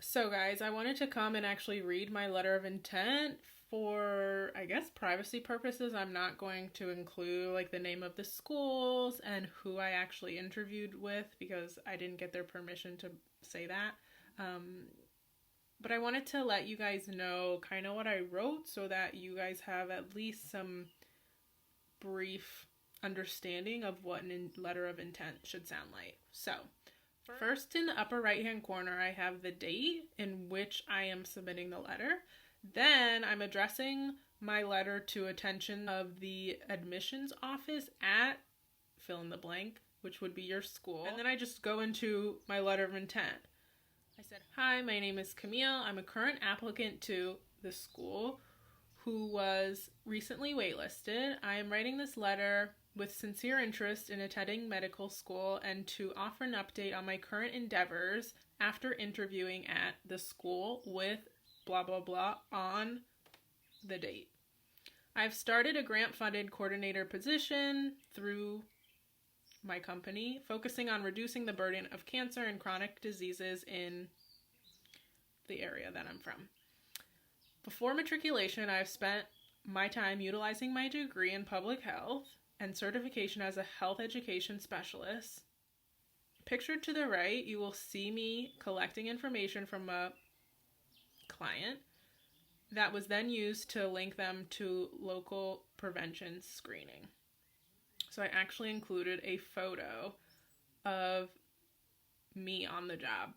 So guys, I wanted to come and actually read my letter of intent for, I guess, privacy purposes. I'm not going to include like the name of the schools and who I actually interviewed with because I didn't get their permission to say that. But I wanted to let you guys know kind of what I wrote so that you guys have at least some brief understanding of what a letter of intent should sound like. So, first, in the upper right-hand corner, I have the date in which I am submitting the letter. Then I'm addressing my letter to attention of the admissions office at fill in the blank, which would be your school. And then I just go into my letter of intent. I said, "Hi, my name is Camille. I'm a current applicant to the school who was recently waitlisted. I am writing this letter with sincere interest in attending medical school and to offer an update on my current endeavors after interviewing at the school with blah blah blah on the date. I've started a grant-funded coordinator position through my company, focusing on reducing the burden of cancer and chronic diseases in the area that I'm from. Before matriculation, I've spent my time utilizing my degree in public health and certification as a health education specialist. Pictured to the right, you will see me collecting information from a client that was then used to link them to local prevention screening. So I actually included a photo of me on the job.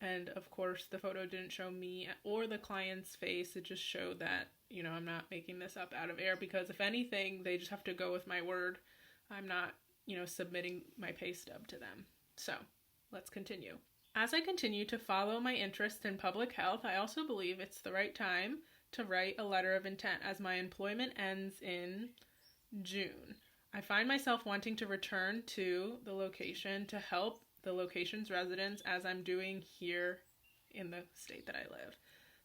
And of course, the photo didn't show me or the client's face. It just showed that, I'm not making this up out of air because if anything, they just have to go with my word. I'm not, submitting my pay stub to them. So let's continue. As I continue to follow my interest in public health, I also believe it's the right time to write a letter of intent as my employment ends in June. I find myself wanting to return to the location to help the location's residents as I'm doing here in the state that I live.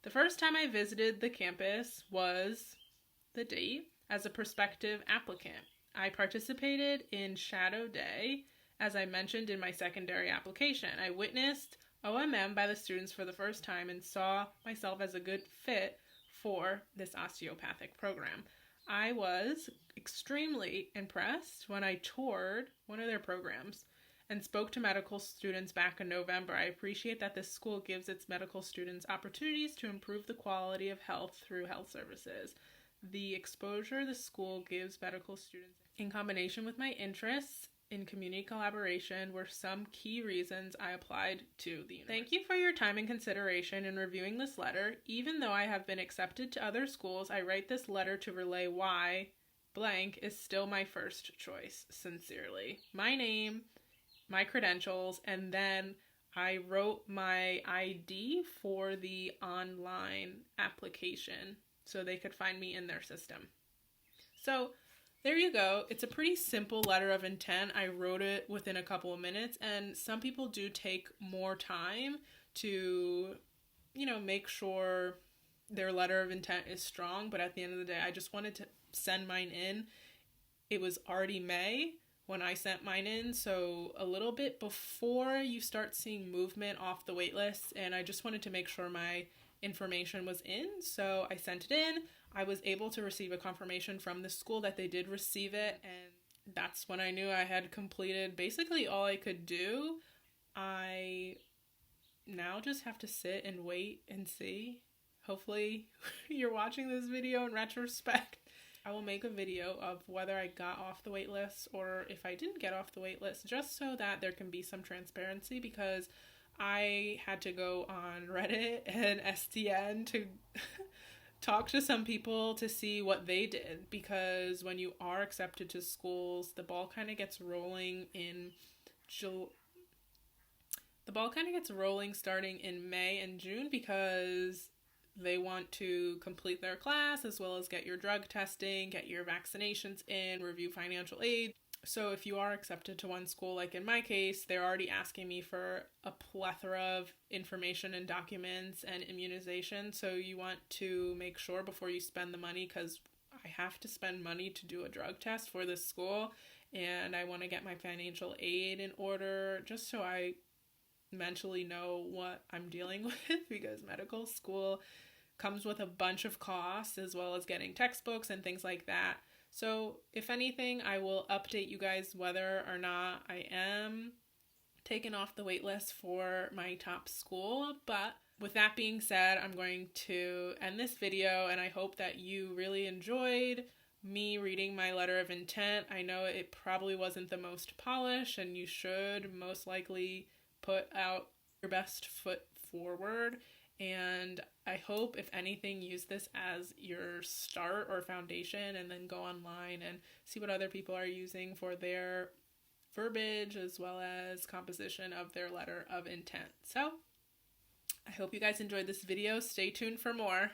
The first time I visited the campus was the date as a prospective applicant. I participated in Shadow Day, as I mentioned in my secondary application. I witnessed OMM by the students for the first time and saw myself as a good fit for this osteopathic program. I was extremely impressed when I toured one of their programs and spoke to medical students back in November. I appreciate that this school gives its medical students opportunities to improve the quality of health through health services. The exposure the school gives medical students in combination with my interests in community collaboration were some key reasons I applied to the university. Thank you for your time and consideration in reviewing this letter. Even though I have been accepted to other schools, I write this letter to relay why blank is still my first choice. Sincerely. My name, my credentials, and then I wrote my ID for the online application so they could find me in their system. So there you go. It's a pretty simple letter of intent. I wrote it within a couple of minutes, and some people do take more time to, make sure their letter of intent is strong, but at the end of the day, I just wanted to send mine in. It was already May when I sent mine in, so a little bit before you start seeing movement off the wait list, and I just wanted to make sure my information was in, so I sent it in. I was able to receive a confirmation from the school that they did receive it, and that's when I knew I had completed basically all I could do. I now just have to sit and wait and see. Hopefully you're watching this video in retrospect. I will make a video of whether I got off the wait list or if I didn't get off the wait list, just so that there can be some transparency, because I had to go on Reddit and SDN to talk to some people to see what they did, because when you are accepted to schools, the ball kind of gets rolling starting in May and June, because they want to complete their class as well as get your drug testing, get your vaccinations in, review financial aid. So if you are accepted to one school, like in my case, they're already asking me for a plethora of information and documents and immunization. So you want to make sure before you spend the money, because I have to spend money to do a drug test for this school, and I want to get my financial aid in order just so I mentally know what I'm dealing with, because medical school comes with a bunch of costs as well as getting textbooks and things like that. So if anything, I will update you guys whether or not I am taken off the wait list for my top school. But with that being said, I'm going to end this video, and I hope that you really enjoyed me reading my letter of intent. I know it probably wasn't the most polished, and you should most likely put out your best foot forward. And I hope, if anything, use this as your start or foundation, and then go online and see what other people are using for their verbiage as well as composition of their letter of intent. So I hope you guys enjoyed this video. Stay tuned for more.